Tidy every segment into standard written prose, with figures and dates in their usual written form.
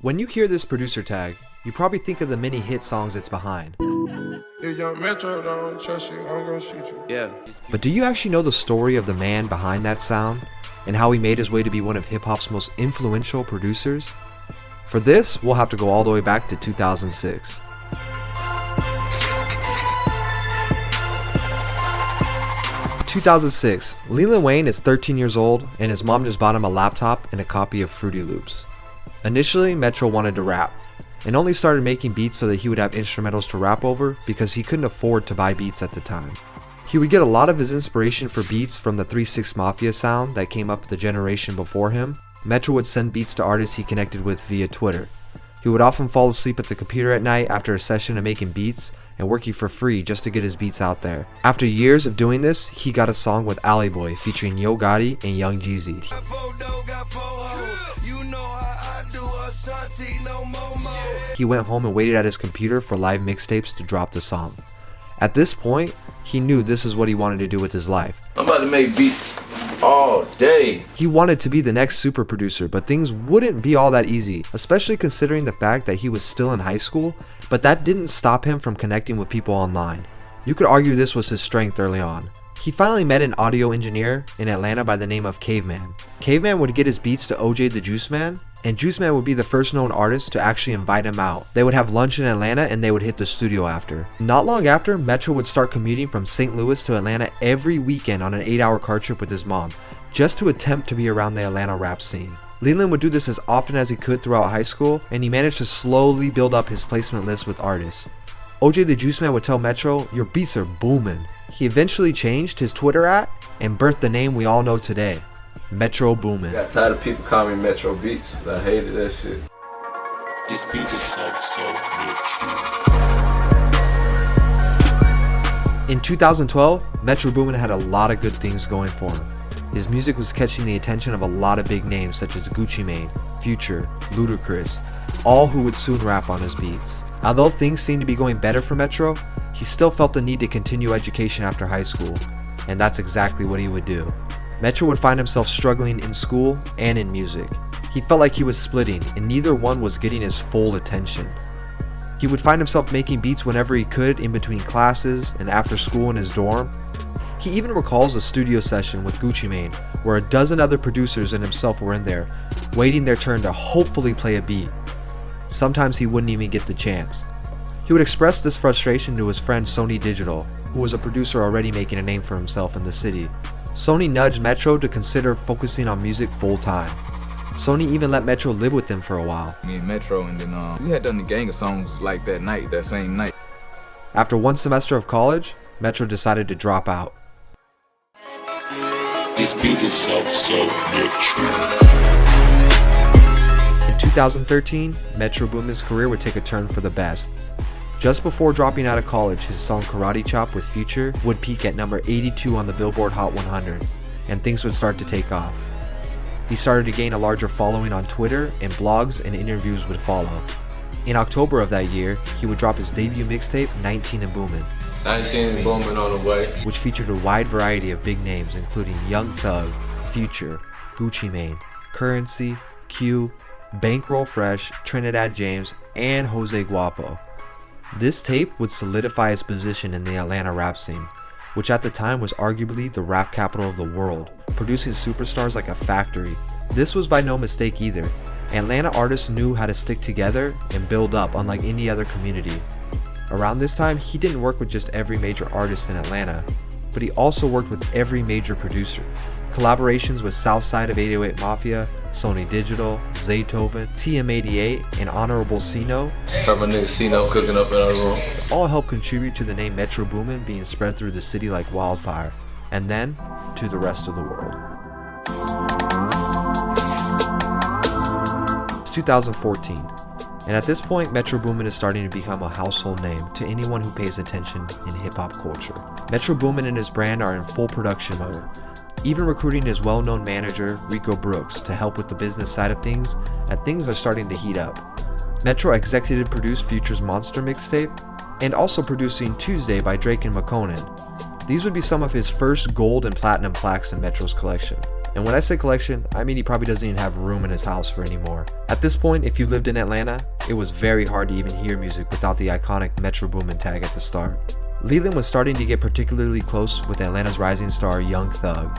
When you hear this producer tag, you probably think of the many hit songs it's behind. If young Metro don't trust you, I'm gonna shoot you. Yeah. But do you actually know the story of the man behind that sound, and how he made his way to be one of hip-hop's most influential producers? For this, we'll have to go all the way back to 2006. In 2006, Lil Wayne is 13 years old, and his mom just bought him a laptop and a copy of Fruity Loops. Initially, Metro wanted to rap, and only started making beats so that he would have instrumentals to rap over because he couldn't afford to buy beats at the time. He would get a lot of his inspiration for beats from the 3 6 Mafia sound that came up the generation before him. Metro would send beats to artists he connected with via Twitter. He would often fall asleep at the computer at night after a session of making beats and working for free just to get his beats out there. After years of doing this, he got a song with Alley Boy featuring Yo Gotti and Young Jeezy. He went home and waited at his computer for live mixtapes to drop the song. At this point, he knew this is what he wanted to do with his life. I'm about to make beats all day. He wanted to be the next super producer, but things wouldn't be all that easy, especially considering the fact that he was still in high school, but that didn't stop him from connecting with people online. You could argue this was his strength early on. He finally met an audio engineer in Atlanta by the name of Caveman. Caveman would get his beats to OJ the Juice Man, and Juice Man would be the first known artist to actually invite him out. They would have lunch in Atlanta and they would hit the studio after. Not long after, Metro would start commuting from St. Louis to Atlanta every weekend on an 8-hour car trip with his mom, just to attempt to be around the Atlanta rap scene. Leland would do this as often as he could throughout high school, and he managed to slowly build up his placement list with artists. OJ the Juice Man would tell Metro, "Your beats are booming." He eventually changed his Twitter @ and birthed the name we all know today, Metro Boomin. Got tired of people calling me Metro Beats. I hated that shit. This beat is so rich. In 2012, Metro Boomin had a lot of good things going for him. His music was catching the attention of a lot of big names such as Gucci Mane, Future, Ludacris, all who would soon rap on his beats. Although things seemed to be going better for Metro, he still felt the need to continue education after high school, and that's exactly what he would do. Metro would find himself struggling in school and in music. He felt like he was splitting, and neither one was getting his full attention. He would find himself making beats whenever he could in between classes and after school in his dorm. He even recalls a studio session with Gucci Mane where a dozen other producers and himself were in there, waiting their turn to hopefully play a beat. Sometimes he wouldn't even get the chance. He would express this frustration to his friend Sony Digital, who was a producer already making a name for himself in the city. Sony nudged Metro to consider focusing on music full time. Sony even let Metro live with them for a while. Me and Metro, and then we had done a gang of songs like that same night. After one semester of college, Metro decided to drop out. This beat is so rich. In 2013, Metro Boomin's career would take a turn for the best. Just before dropping out of college, his song Karate Chop with Future would peak at number 82 on the Billboard Hot 100, and things would start to take off. He started to gain a larger following on Twitter, and blogs and interviews would follow. In October of that year, he would drop his debut mixtape, 19 and Boomin', 19 and Boomin' on the way. which featured a wide variety of big names including Young Thug, Future, Gucci Mane, Currency, Q, Bankroll Fresh, Trinidad James, and Jose Guapo. This tape would solidify his position in the Atlanta rap scene, which at the time was arguably the rap capital of the world, producing superstars like a factory. This was by no mistake either. Atlanta artists knew how to stick together and build up unlike any other community. Around this time, he didn't work with just every major artist in Atlanta, but he also worked with every major producer. Collaborations with Southside of 808 Mafia, Sony Digital, Zaytoven, TM88, and Honorable Cino Heard my nigga Cino cooking up in our room. all helped contribute to the name Metro Boomin being spread through the city like wildfire, and then to the rest of the world. It's 2014, and at this point, Metro Boomin is starting to become a household name to anyone who pays attention in hip-hop culture. Metro Boomin and his brand are in full production mode, even recruiting his well-known manager, Rico Brooks, to help with the business side of things, and things are starting to heat up. Metro executive produced Future's Monster mixtape, and also producing Tuesday by Drake and McConan. These would be some of his first gold and platinum plaques in Metro's collection. And when I say collection, I mean he probably doesn't even have room in his house for any more. At this point, if you lived in Atlanta, it was very hard to even hear music without the iconic Metro Boomin tag at the start. Leland was starting to get particularly close with Atlanta's rising star Young Thug.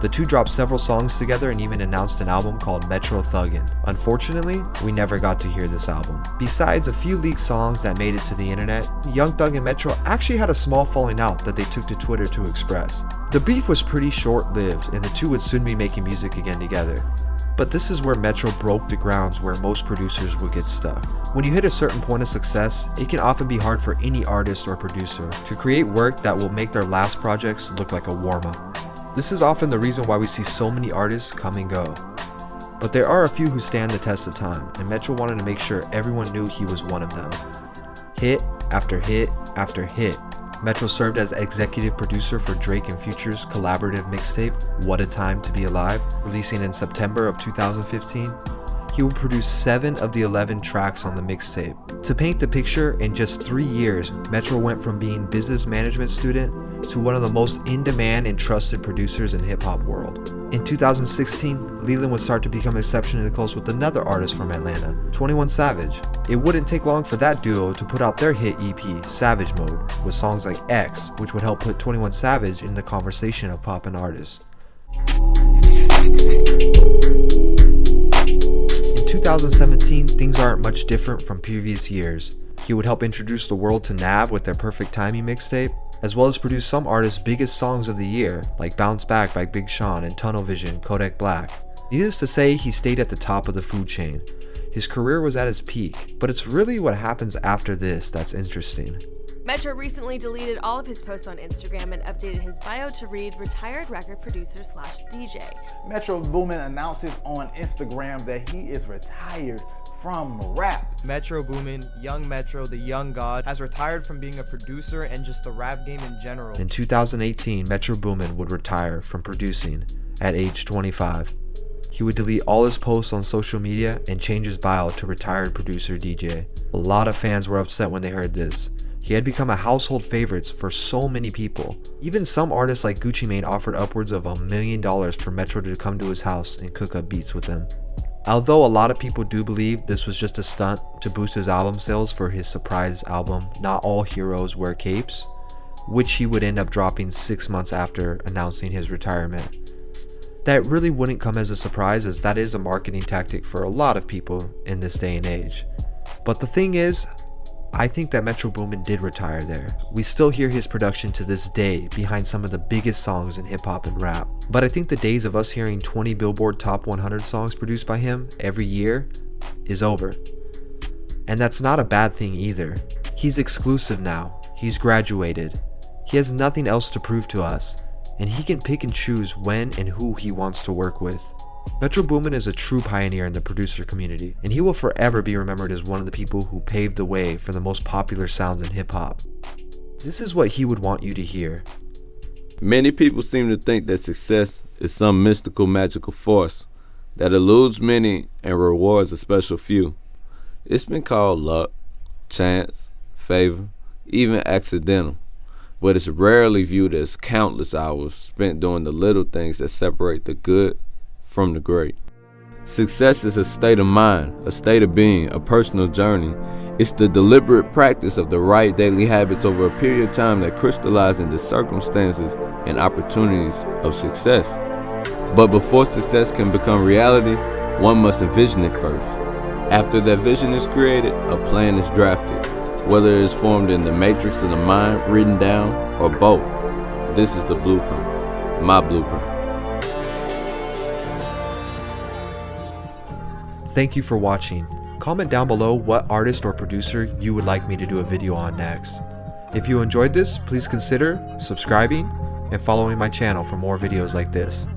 The two dropped several songs together and even announced an album called Metro Thuggin'. Unfortunately, we never got to hear this album. Besides a few leaked songs that made it to the internet, Young Thug and Metro actually had a small falling out that they took to Twitter to express. The beef was pretty short-lived and the two would soon be making music again together. But this is where Metro broke the grounds where most producers would get stuck. When you hit a certain point of success, it can often be hard for any artist or producer to create work that will make their last projects look like a warm-up. This is often the reason why we see so many artists come and go. But there are a few who stand the test of time, and Metro wanted to make sure everyone knew he was one of them. Hit after hit after hit, Metro served as executive producer for Drake and Future's collaborative mixtape, What a Time to Be Alive, releasing in September of 2015. He would produce 7 of the 11 tracks on the mixtape. To paint the picture, in just 3 years, Metro went from being business management student to one of the most in-demand and trusted producers in hip-hop world. In 2016, Leland would start to become exceptionally close with another artist from Atlanta, 21 Savage. It wouldn't take long for that duo to put out their hit EP, Savage Mode, with songs like X, which would help put 21 Savage in the conversation of poppin' artists. In 2017, things aren't much different from previous years. He would help introduce the world to Nav with their Perfect Timing mixtape, as well as produce some artists' biggest songs of the year, like Bounce Back by Big Sean and Tunnel Vision, Kodak Black. Needless to say, he stayed at the top of the food chain. His career was at its peak, but it's really what happens after this that's interesting. Metro recently deleted all of his posts on Instagram and updated his bio to read retired record producer/DJ. Metro Boomin announces on Instagram that he is retired from rap. Metro Boomin, Young Metro, the young god, has retired from being a producer and just the rap game in general. In 2018, Metro Boomin would retire from producing at age 25. He would delete all his posts on social media and change his bio to retired producer DJ. A lot of fans were upset when they heard this. He had become a household favorite for so many people. Even some artists like Gucci Mane offered upwards of $1 million for Metro to come to his house and cook up beats with him. Although a lot of people do believe this was just a stunt to boost his album sales for his surprise album, Not All Heroes Wear Capes, which he would end up dropping 6 months after announcing his retirement. That really wouldn't come as a surprise, as that is a marketing tactic for a lot of people in this day and age. But the thing is, I think that Metro Boomin did retire there. We still hear his production to this day behind some of the biggest songs in hip hop and rap. But I think the days of us hearing 20 Billboard Top 100 songs produced by him every year is over. And that's not a bad thing either. He's exclusive now. He's graduated. He has nothing else to prove to us. And he can pick and choose when and who he wants to work with. Metro Boomin is a true pioneer in the producer community, and he will forever be remembered as one of the people who paved the way for the most popular sounds in hip-hop. This is what he would want you to hear. Many people seem to think that success is some mystical, magical force that eludes many and rewards a special few. It's been called luck, chance, favor, even accidental, but it's rarely viewed as countless hours spent doing the little things that separate the good from the great. Success is a state of mind, a state of being, a personal journey. It's the deliberate practice of the right daily habits over a period of time that crystallize into circumstances and opportunities of success. But before success can become reality, one must envision it first. After that vision is created, a plan is drafted, whether it is formed in the matrix of the mind, written down, or both. This is the blueprint, my blueprint. Thank you for watching. Comment down below what artist or producer you would like me to do a video on next. If you enjoyed this, please consider subscribing and following my channel for more videos like this.